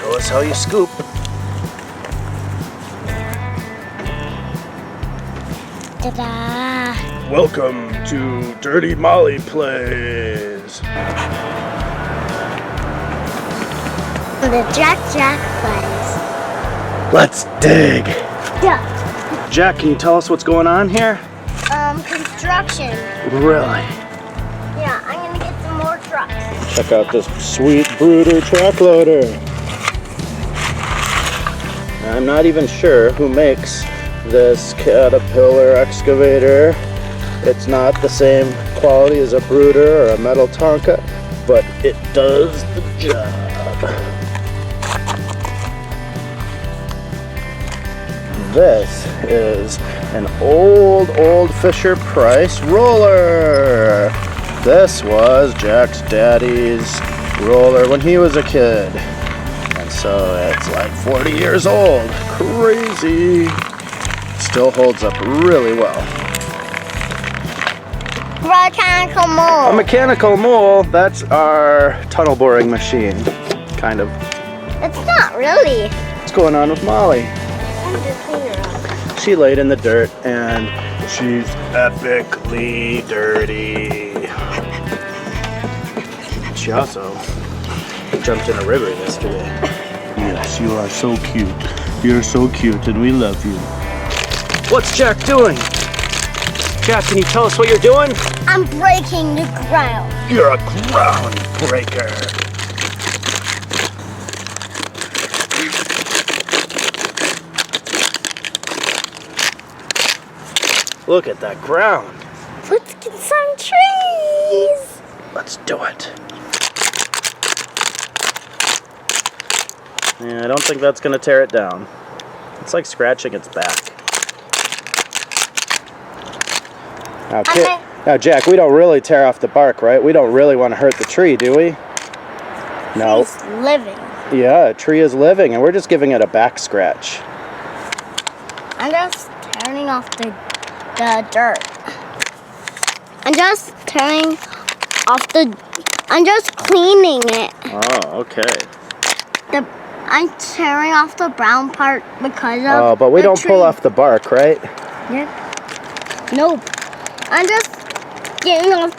Show us how you scoop. Ta-da! Welcome to Dirty Molly Plays. The JackJackPlays. Let's dig. Yeah. Jack, can you tell us what's going on here? Construction. Really? Yeah, I'm gonna get some more trucks. Check out this sweet Bruder track loader. I'm not even sure who makes this Caterpillar excavator. It's not the same quality as a Bruder or a metal Tonka, but it does the job. This is an old Fisher Price roller. This was Jack's daddy's roller when he was a kid. And so it's like 40 years old. Crazy. Still holds up really well. Mechanical mole. A mechanical mole, that's our tunnel boring machine. Kind of. It's not really. What's going on with Molly? I'm just cleaning her up. She laid in the dirt and she's epically dirty. She also jumped in a river yesterday. Yes, you are so cute. You're so cute and we love you. What's Jack doing? Jack, can you tell us what you're doing? I'm breaking the ground. You're a ground breaker. Look at that ground. Let's get some trees. Let's do it. Yeah, I don't think that's going to tear it down. It's like scratching its back. Now, Jack, we don't really tear off the bark, right? We don't really want to hurt the tree, do we? No. Tree's living. Yeah, a tree is living, and we're just giving it a back scratch. I'm just turning off the dirt. I'm just turning off I'm just cleaning it. Oh, okay. I'm tearing off the brown part because of Oh, but we the don't tree. pull off the bark, right? Yeah. Nope. I'm just getting off.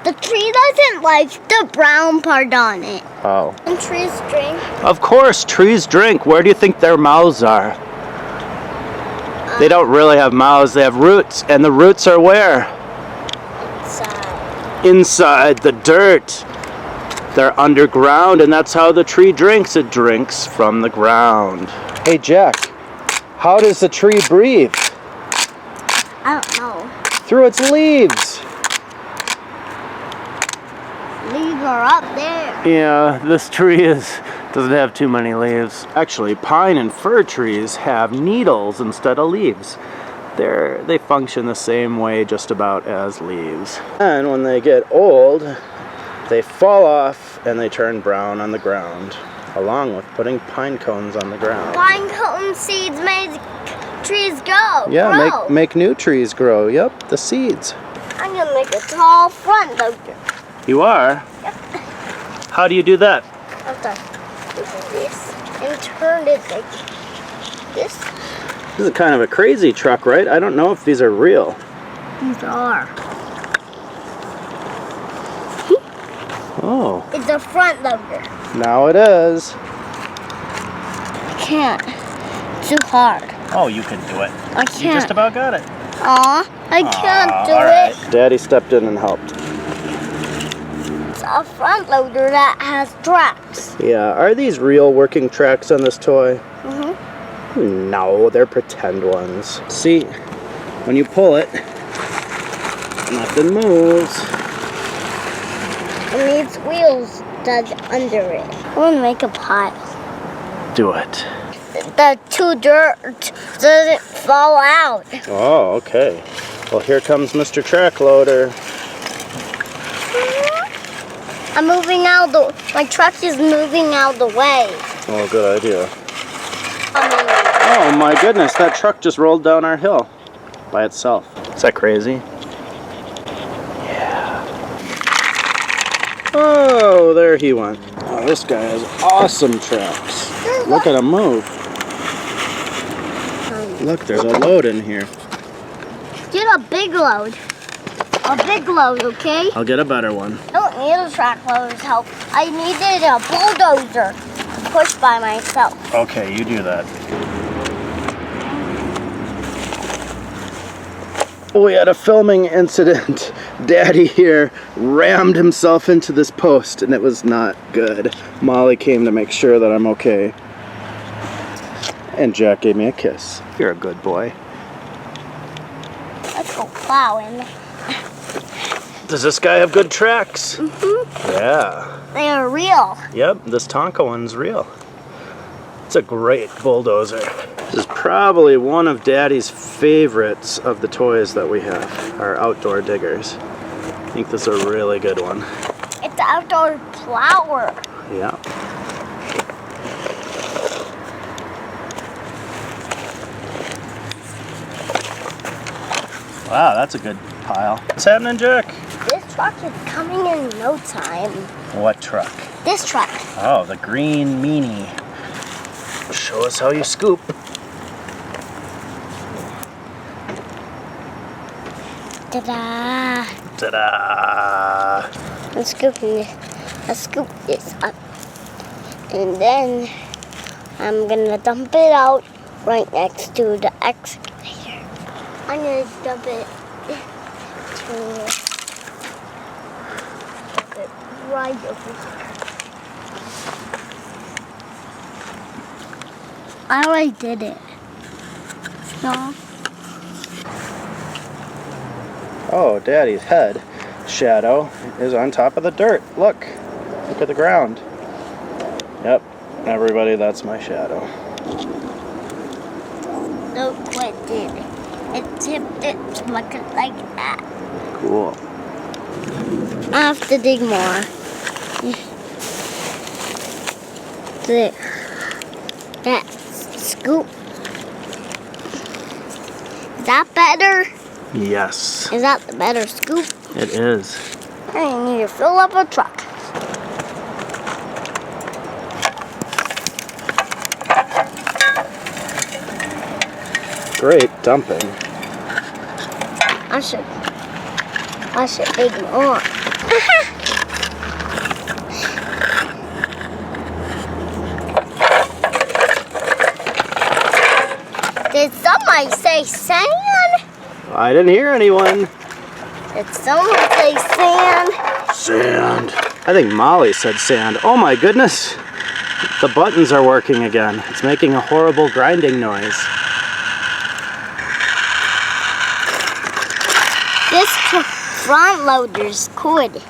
The tree doesn't like the brown part on it. Oh. And trees drink. Of course, trees drink. Where do you think their mouths are? They don't really have mouths. They have roots, and the roots are where? Inside. Inside the dirt. They're underground, and that's how the tree drinks. It drinks from the ground. Hey, Jack, how does the tree breathe? I don't know. Through its leaves. Leaves are up there. Yeah, this tree doesn't have too many leaves. Actually, pine and fir trees have needles instead of leaves. They function the same way just about as leaves. And when they get old, they fall off and they turn brown on the ground, along with putting pine cones on the ground. Pine cone seeds make trees grow. Yeah, make new trees grow. Yep, the seeds. I'm gonna make a tall front loader. You are? Yep. How do you do that? Okay. Do this and turn it like this. This is kind of a crazy truck, right? I don't know if these are real. These are. Oh. It's a front loader. Now it is. I can't. Too hard. Oh, you can do it. I can't. You just about got it. Aw, I can't do all right. it. Daddy stepped in and helped. It's a front loader that has tracks. Yeah, are these real working tracks on this toy? Mm-hmm. No, they're pretend ones. See, when you pull it, nothing moves. It needs wheels dug under it. I'm gonna make a pile. Do it. The two dirt doesn't fall out. Oh, okay. Well, here comes Mr. Track Loader. I'm moving out my truck is moving out the way. Oh, good idea. Oh my goodness, that truck just rolled down our hill by itself. Is that crazy? Yeah. Oh, there he went. Oh, this guy has awesome tracks. Look at him move. Look, there's a load in here. Get a big load. A big load, okay? I'll get a better one. I don't need a track loader's help. I needed a bulldozer to push by myself. Okay, you do that. We had a filming incident. Daddy here rammed himself into this post and it was not good. Molly came to make sure that I'm okay. And Jack gave me a kiss. You're a good boy. Let's go plowing. Does this guy have good tracks? Mm-hmm. Yeah. They are real. Yep, this Tonka one's real. It's a great bulldozer. This is probably one of Daddy's favorites of the toys that we have, our outdoor diggers. I think this is a really good one. It's an outdoor plower. Yeah. Wow, that's a good pile. What's happening, Jack? This truck is coming in no time. What truck? This truck. Oh, the green meanie. Show us how you scoop. Ta-da! Ta-da! I'm scooping this. I scoop this up. And then I'm gonna dump it out right next to the excavator. I'm gonna dump it right over here. I already did it. No. Oh, Daddy's head shadow is on top of the dirt. Look. Look at the ground. Yep. Everybody, that's my shadow. Look what it did. It tipped it like that. Cool. I have to dig more. There. That scoop. Is that better? Yes. Is that the better scoop? It is. I need to fill up a truck. Great dumping. I should dig more. Did somebody say sand? I didn't hear anyone. Did someone say sand? Sand. I think Molly said sand. Oh my goodness. The buttons are working again. It's making a horrible grinding noise. This front loader's good.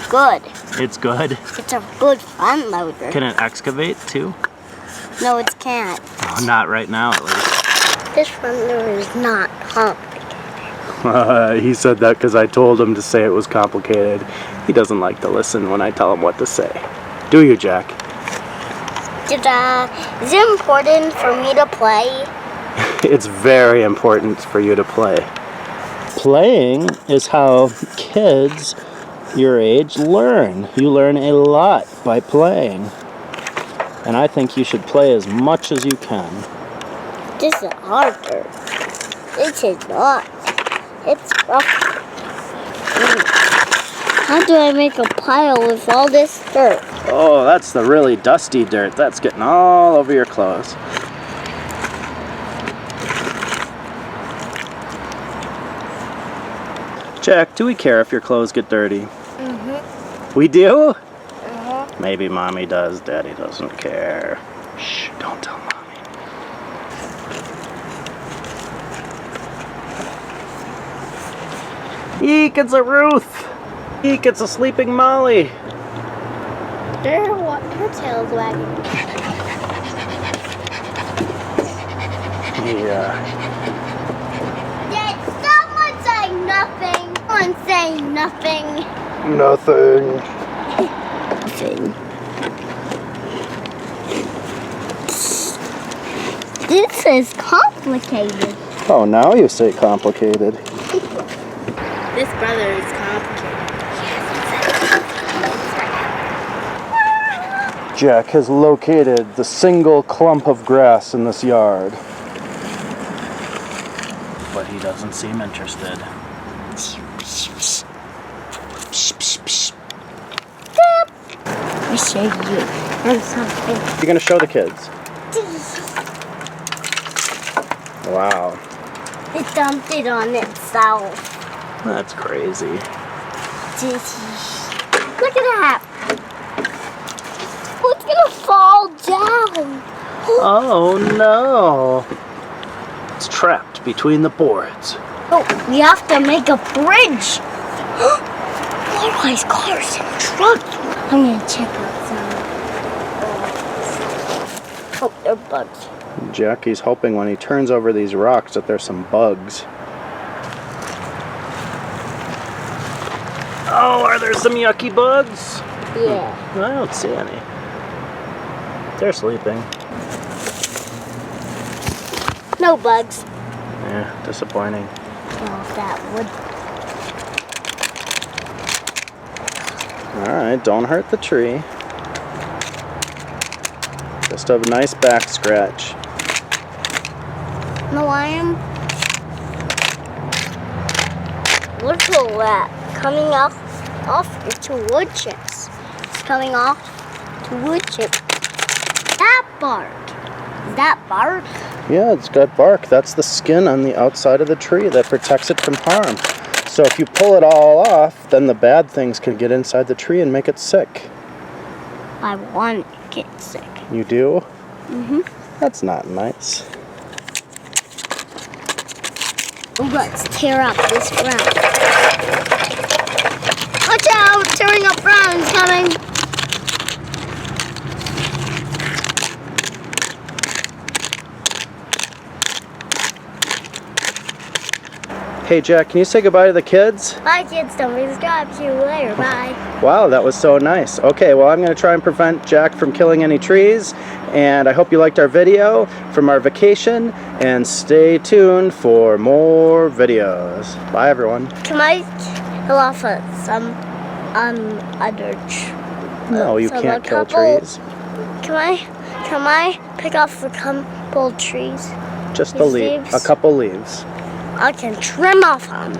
Good. It's good. It's a good front loader. Can it excavate too? No, it can't. Oh, not right now at least. This front loader is not complicated. He said that because I told him to say it was complicated. He doesn't like to listen when I tell him what to say. Do you, Jack? Is it important for me to play? It's very important for you to play. Playing is how kids your age learn. You learn a lot by playing. And I think you should play as much as you can. This is hard dirt. This is not. It's rough. How do I make a pile with all this dirt? Oh, that's the really dusty dirt. That's getting all over your clothes. Jack, do we care if your clothes get dirty? Mm-hmm. We do? Mm-hmm. Maybe Mommy does. Daddy doesn't care. Shh, don't tell Mommy. Eek, it's a Ruth! Eek, it's a sleeping Molly! Her tail's wagging. Yeah. Did someone say nothing? Someone say nothing. Nothing. Nothing. This is complicated. Oh, now you say complicated. This brother is complicated. Jack has located the single clump of grass in this yard. But he doesn't seem interested. I show you something. You're gonna show the kids. Wow. It dumped it on itself. That's crazy. Look at that. Oh, it's gonna fall down. Oh no. It's trapped between the boards. Oh, we have to make a bridge. Otherwise, cars and trucks. I'm gonna check out some. Oh, they're bugs. Jackie's hoping when he turns over these rocks that there's some bugs. Oh, are there some yucky bugs? Yeah. I don't see any. They're sleeping. No bugs. Yeah, disappointing. Well, that would. Alright, don't hurt the tree. Just a nice back scratch. No, I am. Look at that. Coming off into wood chips. It's coming off to wood chips. That bark. Is that bark? Yeah, it's got bark. That's the skin on the outside of the tree that protects it from harm. So if you pull it all off, then the bad things can get inside the tree and make it sick. I want to get sick. You do? Mm-hmm. That's not nice. Let's tear up this ground. Watch out! Tearing up ground is coming. Hey Jack, can you say goodbye to the kids? Bye kids, don't forget to subscribe. See you later. Bye. Wow, that was so nice. Okay, well I'm going to try and prevent Jack from killing any trees, and I hope you liked our video from our vacation, and stay tuned for more videos. Bye everyone. Can I kill off some other No, you some can't kill couple- trees. Can I pick off a couple trees? Just the These leaves. A leaves? couple leaves. I can trim off them.